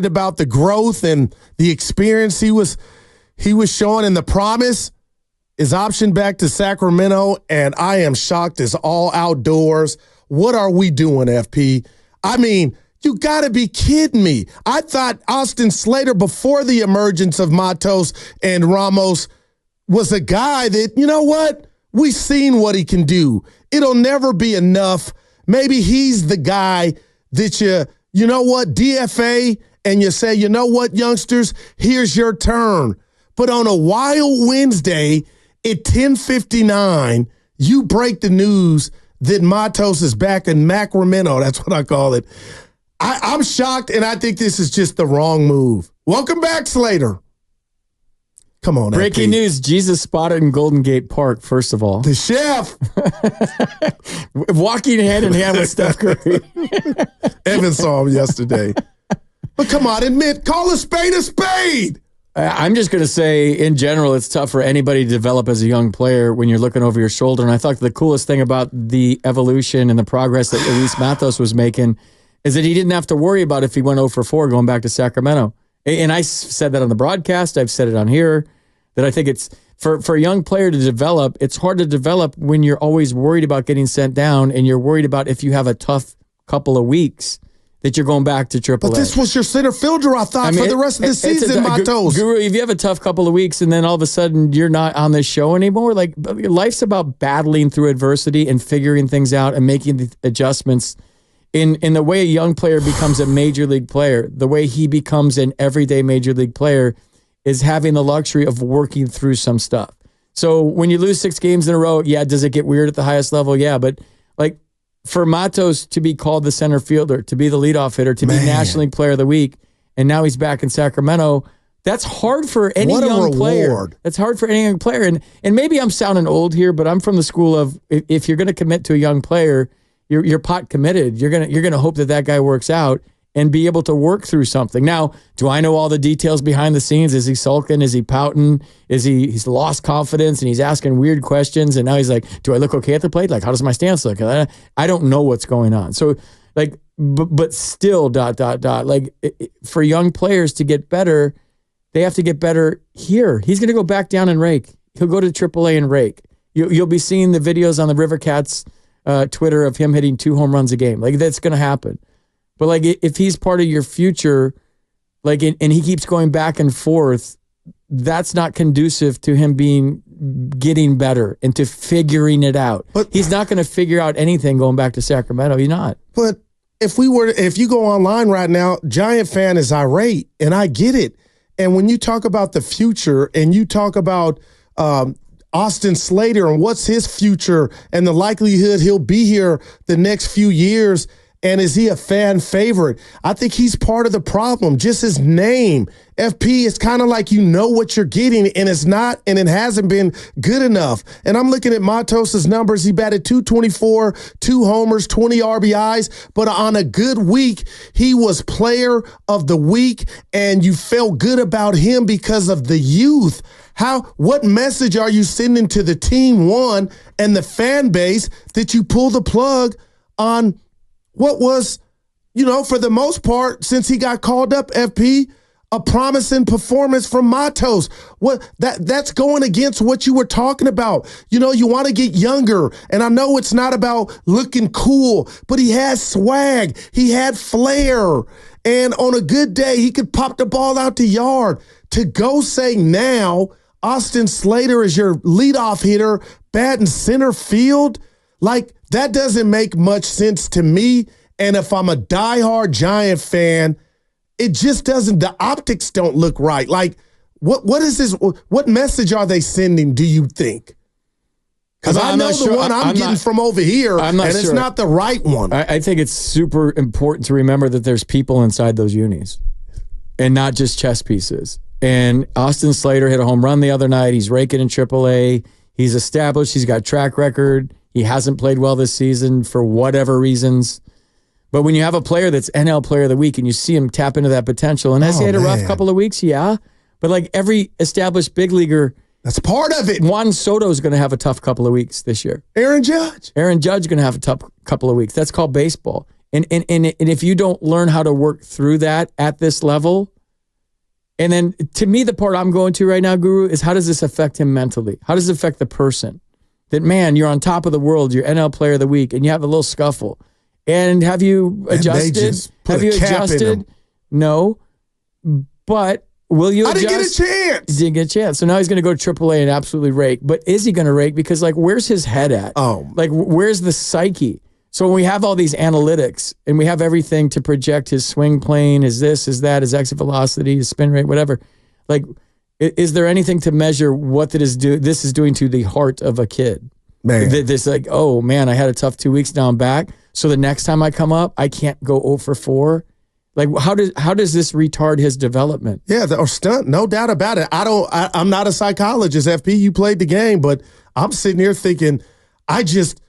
about the growth and the experience he was showing, and the promise is optioned back to Sacramento, and I am shocked it's all outdoors. What are we doing, FP? I mean, you got to be kidding me. I thought Austin Slater, before the emergence of Matos and Ramos, was a guy that, you know what? We've seen what he can do. It'll never be enough. Maybe he's the guy that you know what, DFA, and you say, you know what, youngsters, here's your turn. But on a wild Wednesday at 10:59, you break the news that Matos is back in Sacramento. That's what I call it. I'm shocked, and I think this is just the wrong move. Welcome back, Slater. Come on, breaking FP. news, Jesus spotted in Golden Gate Park, first of all. The chef. Walking hand in hand with Steph Curry. Evan saw him yesterday. But come on, call a spade a spade. I'm just going to say, in general, it's tough for anybody to develop as a young player when you're looking over your shoulder. And I thought the coolest thing about the evolution and the progress that Luis Matos was making is that he didn't have to worry about if he went 0 for 4 going back to Sacramento. And I said that on the broadcast. I've said it on here, that I think it's for a young player to develop, it's hard to develop when you're always worried about getting sent down and you're worried about if you have a tough couple of weeks that you're going back to AAA. But this was your center fielder, I thought, for the rest of the season, Matos. Guru, if you have a tough couple of weeks and then all of a sudden you're not on this show anymore, like, life's about battling through adversity and figuring things out and making the adjustments. In the way a young player becomes a major league player, the way he becomes an everyday major league player is having the luxury of working through some stuff. So when you lose 6 games in a row, yeah, does it get weird at the highest level? Yeah, but like for Matos to be called the center fielder, to be the leadoff hitter, to be National League Player of the Week, and now he's back in Sacramento, that's hard for any young player. That's hard for any young player. And maybe I'm sounding old here, but I'm from the school of if you're going to commit to a young player, you're pot committed. You're gonna hope that guy works out and be able to work through something. Now, do I know all the details behind the scenes? Is he sulking? Is he pouting? He's lost confidence and he's asking weird questions? And now he's like, do I look okay at the plate? Like, how does my stance look? I don't know what's going on. So, like, but still, ... Like, for young players to get better, they have to get better here. He's going to go back down and rake. He'll go to AAA and rake. You'll be seeing the videos on the River Cats Twitter of him hitting 2 home runs a game. Like, that's going to happen. But like, if he's part of your future, like, and he keeps going back and forth, that's not conducive to him getting better and to figuring it out. But he's not going to figure out anything going back to Sacramento. He's not. But if you go online right now, Giant fan is irate, and I get it. And when you talk about the future and you talk about Austin Slater and what's his future and the likelihood he'll be here the next few years, and is he a fan favorite? I think he's part of the problem. Just his name, FP, is kind of like you know what you're getting, and it's not, and it hasn't been good enough. And I'm looking at Matos' numbers. He batted .224, 2 homers, 20 RBIs, but on a good week, he was player of the week, and you felt good about him because of the youth. What message are you sending to the team, one, and the fan base that you pull the plug on what was, for the most part, since he got called up, FP, a promising performance from Matos? That's going against what you were talking about. You want to get younger, and I know it's not about looking cool, but he has swag. He had flair, and on a good day, he could pop the ball out the yard. To go say now Austin Slater is your leadoff hitter, batting center field, like, that doesn't make much sense to me. And if I'm a diehard Giant fan, it just doesn't, the optics don't look right. Like, what is this? What message are they sending, do you think? Because I know the one I'm getting from over here, and it's not the right one. I think it's super important to remember that there's people inside those unis and not just chess pieces. And Austin Slater hit a home run the other night. He's raking in AAA. He's established. He's got track record. He hasn't played well this season for whatever reasons. But when you have a player that's NL Player of the Week and you see him tap into that potential, and has he had a rough couple of weeks? Yeah. But like every established big leaguer, that's part of it. Juan Soto is going to have a tough couple of weeks this year. Aaron Judge going to have a tough couple of weeks. That's called baseball. And if you don't learn how to work through that at this level, and then to me, the part I'm going to right now, Guru, is how does this affect him mentally? How does it affect the person? That, man, you're on top of the world, you're NL Player of the Week, and you have a little scuffle. And have you adjusted? Have you adjusted? No. But will you adjust? I didn't get a chance. He didn't get a chance. So now he's going to go to AAA and absolutely rake. But is he going to rake? Because, like, where's his head at? Oh. Like, where's the psyche? So when we have all these analytics and we have everything to project his swing plane, his this, his that, his exit velocity, his spin rate, whatever, like, is there anything to measure what this is doing to the heart of a kid? Man. This like, oh, man, I had a tough 2 weeks, now I'm back. So the next time I come up, I can't go 0 for 4. Like, how does this retard his development? Yeah, or stunt, no doubt about it. I'm not a psychologist, FP. You played the game, but I'm sitting here thinking,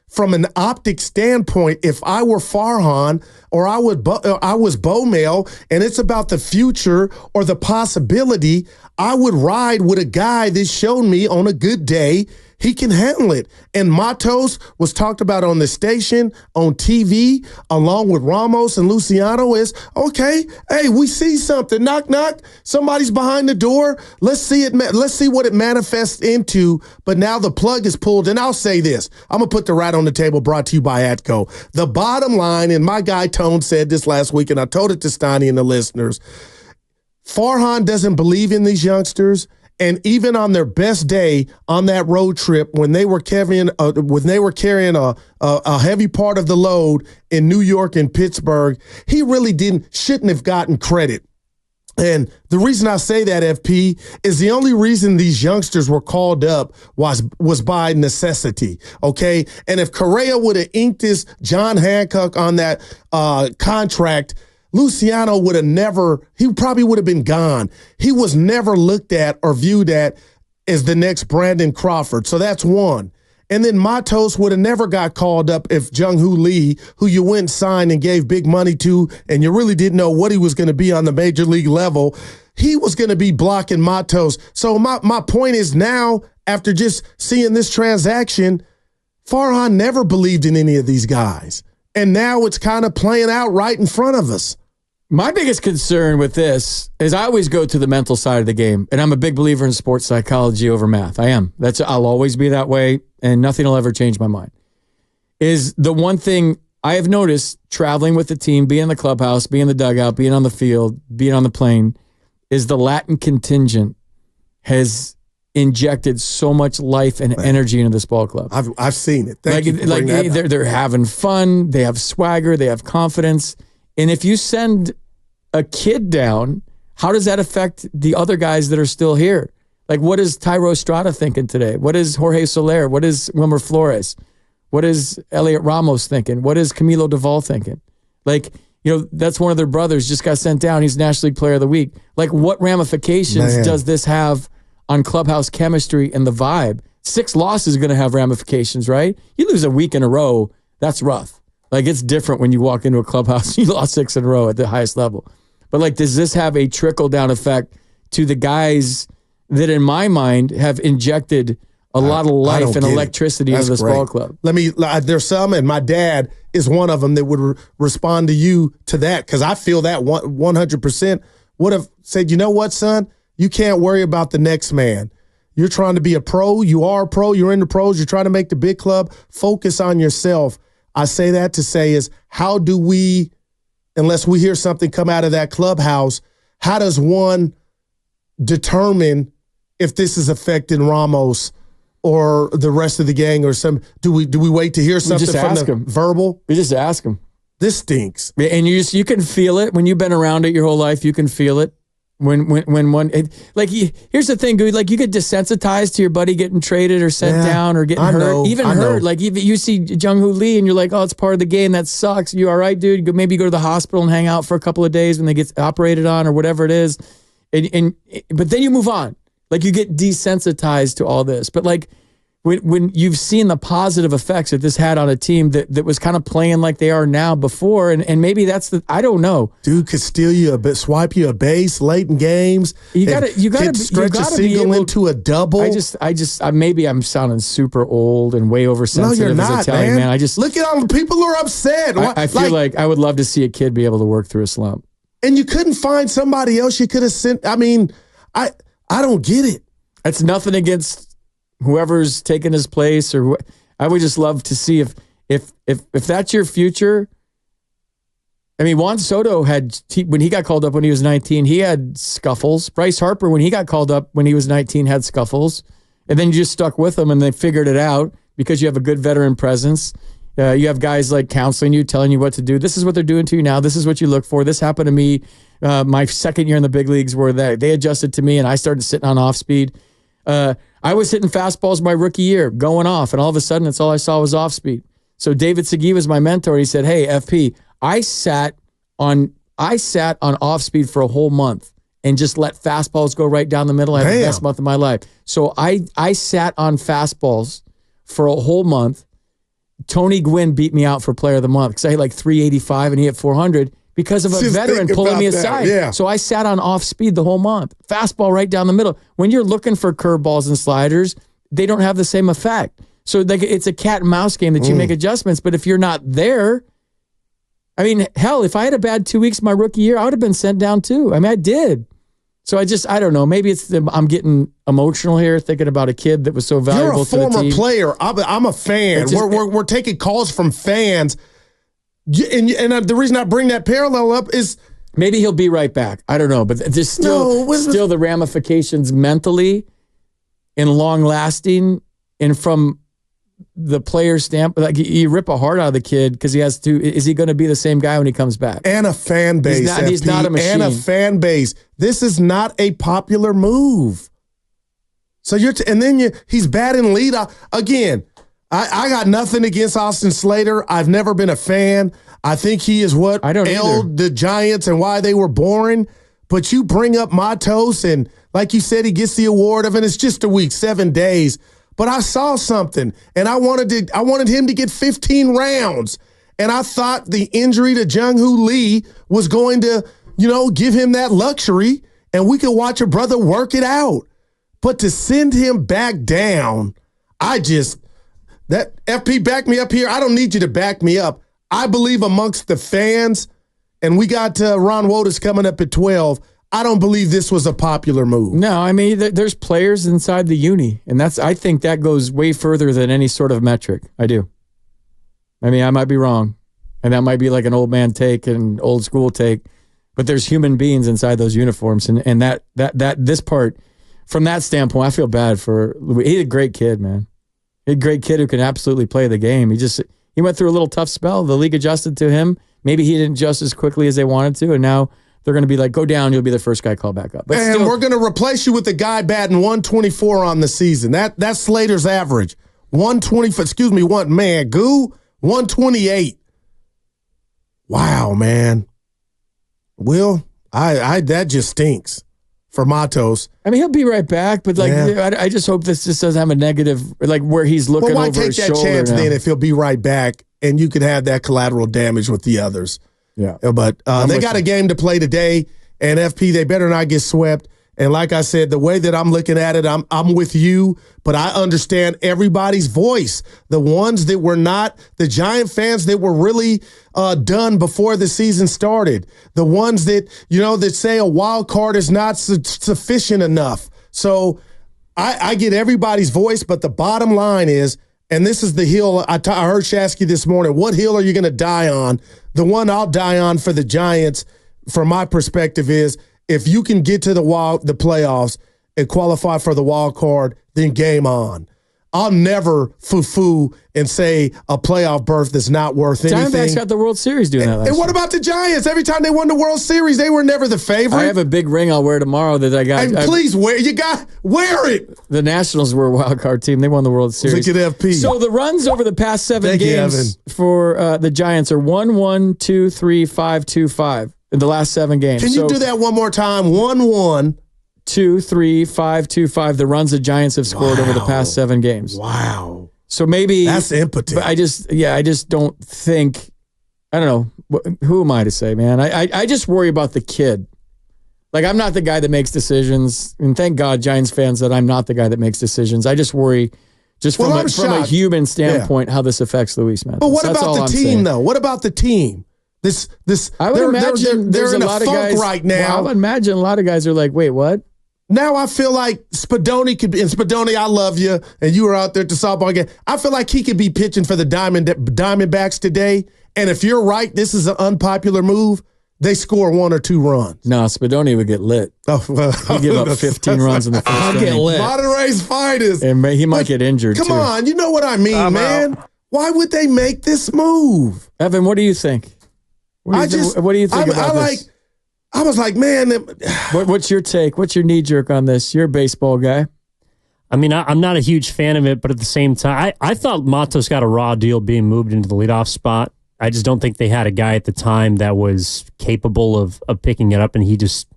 from an optic standpoint, if I were Farhan or I was Bo-Mail and it's about the future or the possibility, I would ride with a guy that showed me on a good day he can handle it. And Matos was talked about on the station, on TV, along with Ramos and Luciano is, okay, hey, we see something. Knock, knock. Somebody's behind the door. Let's see it. Let's see what it manifests into. But now the plug is pulled. And I'll say this. I'm going to put the rat on the table, brought to you by Atco. The bottom line, and my guy Tone said this last week, and I told it to Steiny and the listeners, Farhan doesn't believe in these youngsters. And even on their best day on that road trip, when they were carrying a heavy part of the load in New York and Pittsburgh, he really shouldn't have gotten credit. And the reason I say that, FP, is the only reason these youngsters were called up was by necessity, okay? And if Correa would have inked his John Hancock on that contract, Luciano he probably would have been gone. He was never looked at or viewed at as the next Brandon Crawford. So that's one. And then Matos would have never got called up if Jung-Hoo Lee, who you went and signed and gave big money to, and you really didn't know what he was going to be on the major league level, he was going to be blocking Matos. So my point is now, after just seeing this transaction, Farhan never believed in any of these guys. And now it's kind of playing out right in front of us. My biggest concern with this is I always go to the mental side of the game, and I'm a big believer in sports psychology over math. I am. I'll always be that way, and nothing will ever change my mind. Is the one thing I have noticed traveling with the team, being in the clubhouse, being in the dugout, being on the field, being on the plane, is the Latin contingent has injected so much life and energy into this ball club. I've seen it. Thank you for bringing that up. They're having fun. They have swagger. They have confidence. And if you send a kid down, how does that affect the other guys that are still here? Like, what is Thairo Estrada thinking today? What is Jorge Soler? What is Wilmer Flores? What is Elliot Ramos thinking? What is Camilo Doval thinking? Like, that's one of their brothers just got sent down. He's National League Player of the Week. Like, what ramifications does this have on clubhouse chemistry and the vibe? 6 losses are going to have ramifications, right? You lose a week in a row, that's rough. Like, it's different when you walk into a clubhouse, you lost 6 in a row at the highest level. But, like, does this have a trickle-down effect to the guys that, in my mind, have injected a lot of life and electricity into this ball club? There's some, and my dad is one of them that would respond to you to that, because I feel that 100% would have said, you know what, son? You can't worry about the next man. You're trying to be a pro. You are a pro. You're in the pros. You're trying to make the big club. Focus on yourself. I say that to say is, how do we, unless we hear something come out of that clubhouse, how does one determine if this is affecting Ramos or the rest of the gang or some? Do we wait to hear something from the verbal? We just ask them. This stinks. And you can feel it when you've been around it your whole life. You can feel it. When one, here's the thing, dude, like, you get desensitized to your buddy getting traded or sent down or getting hurt, hurt. Like, you see Jung-Hoo Lee and you're like, oh, it's part of the game. That sucks. You all right, dude? Maybe go to the hospital and hang out for a couple of days when they get operated on or whatever it is. But then you move on. Like, you get desensitized to all this. But, like, when you've seen the positive effects that this had on a team that was kind of playing like they are now before, and maybe that's I don't know. Dude could steal you a bit, swipe you a base late in games. You got to stretch a single into a double. Maybe I'm sounding super old and way oversensitive. No, you're not, as Italian, man. Look at all the people who are upset. I feel like I would love to see a kid be able to work through a slump. And you couldn't find somebody else you could have sent. I mean, I don't get it. It's nothing against whoever's taking his place, or I would just love to see if that's your future. I mean, Juan Soto when he got called up when he was 19, he had scuffles. Bryce Harper, when he got called up when he was 19, had scuffles. And then you just stuck with them and they figured it out because you have a good veteran presence. You have guys like counseling you, telling you what to do. This is what they're doing to you now. This is what you look for. This happened to me my second year in the big leagues, where they adjusted to me and I started sitting on off speed. I was hitting fastballs my rookie year, going off, and all of a sudden, it's all I saw was off speed. So David Segui was my mentor. He said, "Hey, FP, I sat on off speed for a whole month and just let fastballs go right down the middle. I had the best month of my life." So I sat on fastballs for a whole month. Tony Gwynn beat me out for Player of the Month because I hit like 385 and he hit 400. Because of a veteran pulling me aside. Yeah. So I sat on off speed the whole month. Fastball right down the middle. When you're looking for curveballs and sliders, they don't have the same effect. So it's a cat and mouse game that you make adjustments. But if you're not there, I mean, hell, if I had a bad 2 weeks my rookie year, I would have been sent down too. I mean, I did. So I don't know. Maybe I'm getting emotional here thinking about a kid that was so valuable to the team. You're a former player. I'm a fan. We're taking calls from fans. And the reason I bring that parallel up is maybe he'll be right back. I don't know, but there's still the ramifications mentally and long lasting, and from the player stamp, like you rip a heart out of the kid because he has to. Is he going to be the same guy when he comes back? And a fan base. He's not a machine. And a fan base. This is not a popular move. So he's batting lead again. I got nothing against Austin Slater. I've never been a fan. I think he is what ailed the Giants and why they were boring. But you bring up Matos, and like you said, he gets the award of, and it's just a week, 7 days. But I saw something, and I wanted him to get 15 rounds. And I thought the injury to Jung-Hoo Lee was going to, give him that luxury, and we could watch a brother work it out. But to send him back down, that FP, back me up here. I don't need you to back me up. I believe amongst the fans, and we got Ron Wotus coming up at 12. I don't believe this was a popular move. No, I mean, there's players inside the uni, and I think that goes way further than any sort of metric. I do. I mean, I might be wrong, and that might be like an old man take, an old school take, but there's human beings inside those uniforms, and that this part, from that standpoint, I feel bad for Luis. He's a great kid, man. A great kid who can absolutely play the game. He went through a little tough spell. The league adjusted to him. Maybe he didn't adjust as quickly as they wanted to, and now they're going to be like, go down, you'll be the first guy called back up. But we're going to replace you with a guy batting 124 on the season. That's Slater's average. 128. Wow, man. Will, that just stinks for Matos. I mean, he'll be right back, but I just hope this just doesn't have a negative, like where he's looking over his shoulder. Why take that chance then if he'll be right back and you could have that collateral damage with the others? Yeah. But they got a game to play today, and FP, they better not get swept. And like I said, the way that I'm looking at it, I'm with you, but I understand everybody's voice. The ones that were not, the Giant fans that were really done before the season started. The ones that, that say a wild card is not sufficient enough. So I get everybody's voice, but the bottom line is, and this is the hill, I heard Shasky this morning, what hill are you going to die on? The one I'll die on for the Giants, from my perspective, is if you can get to the playoffs and qualify for the wild card, then game on. I'll never foo-foo and say a playoff berth is not worth anything. Diamondbacks got the World Series doing that last And what about the Giants? Every time they won the World Series, they were never the favorite. I have a big ring I'll wear tomorrow that I got. And please wear it. The Nationals were a wild card team. They won the World Series. Look at FP. So the runs over the past 7 games for the Giants are 1-1, 2-3, 5-2-5 in the last 7 games. Can you do that one more time? 1-1. 2, 3, 5, 2, 5, the runs the Giants have scored over the past 7 games. Wow. So maybe that's impotent. But I just don't think, I don't know. Who am I to say, man? I just worry about the kid. Like, I'm not the guy that makes decisions. And thank God, Giants fans, that I'm not the guy that makes decisions. I just worry from a human standpoint how this affects Luis Matos. But what about the team, though? What about the team? I would imagine they're in a a lot of funk guys right now. Well, I would imagine a lot of guys are like, wait, what? Now I feel like Spadoni could be, and Spadoni, I love you, and you were out there at the softball game. I feel like he could be pitching for the Diamondbacks today. And if you're right, this is an unpopular move. They score 1 or 2 runs. No, Spadoni would get lit. Oh, well, he'd give up 15 runs in the first inning. Get lit. Monterey's finest. And he might get injured, Come on, you know what I mean, man. Why would they make this move? Evan, what do you think? What do you think about this? I was like, man. What's your take? What's your knee jerk on this? You're a baseball guy. I mean, I'm not a huge fan of it, but at the same time, I thought Matos got a raw deal being moved into the leadoff spot. I just don't think they had a guy at the time that was capable of picking it up, and he just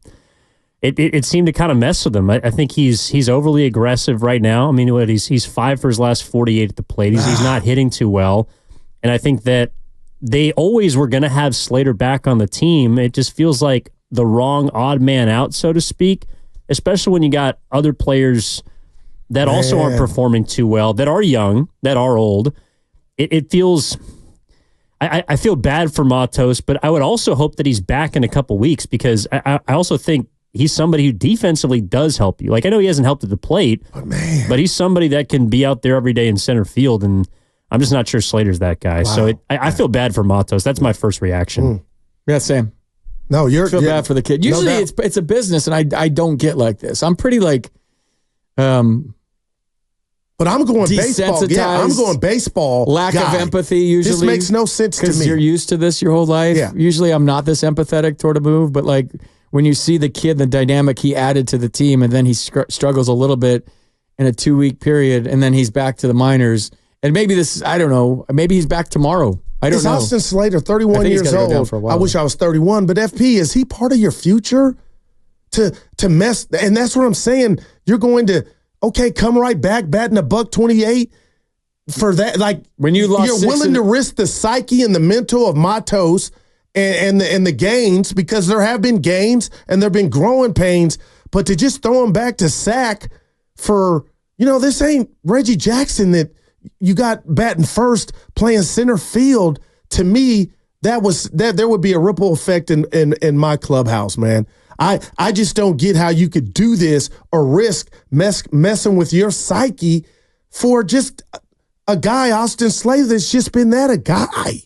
it seemed to kind of mess with him. I think he's overly aggressive right now. I mean, he's 5 for his last 48 at the plate. He's not hitting too well, and I think that they always were going to have Slater back on the team. It just feels like the wrong odd man out, so to speak, especially when you got other players that also aren't performing too well, that are young, that are old. It feels... I feel bad for Matos, but I would also hope that he's back in a couple weeks, because I also think he's somebody who defensively does help you. Like, I know he hasn't helped at the plate, but he's somebody that can be out there every day in center field, and I'm just not sure Slater's that guy. Wow. So I feel bad for Matos. That's my first reaction. Yeah, same. No, I feel bad for the kid. Usually it's a business, and I don't get like this. I'm pretty like... But I'm going baseball. Yeah, I'm going baseball. Lack of empathy usually. This makes no sense to me. Because you're used to this your whole life. Yeah. Usually I'm not this empathetic toward a move, but like when you see the kid, the dynamic he added to the team, and then he struggles a little bit in a 2-week period, and then he's back to the minors. And maybe this, I don't know, maybe he's back tomorrow. I don't know. Austin Slater, 31 years old. I wish I was 31, but FP, is he part of your future to mess? And that's what I'm saying. You're going to... Okay, come right back, batting $128 for that. Like, when you're willing to risk the psyche and the mental of Matos and the gains, because there have been gains and there have been growing pains, but to just throw him back to sack for, this ain't Reggie Jackson that you got batting first, playing center field. To me, there would be a ripple effect in my clubhouse, man. I just don't get how you could do this or risk messing with your psyche for just a guy, Austin Slater, that's just been a guy.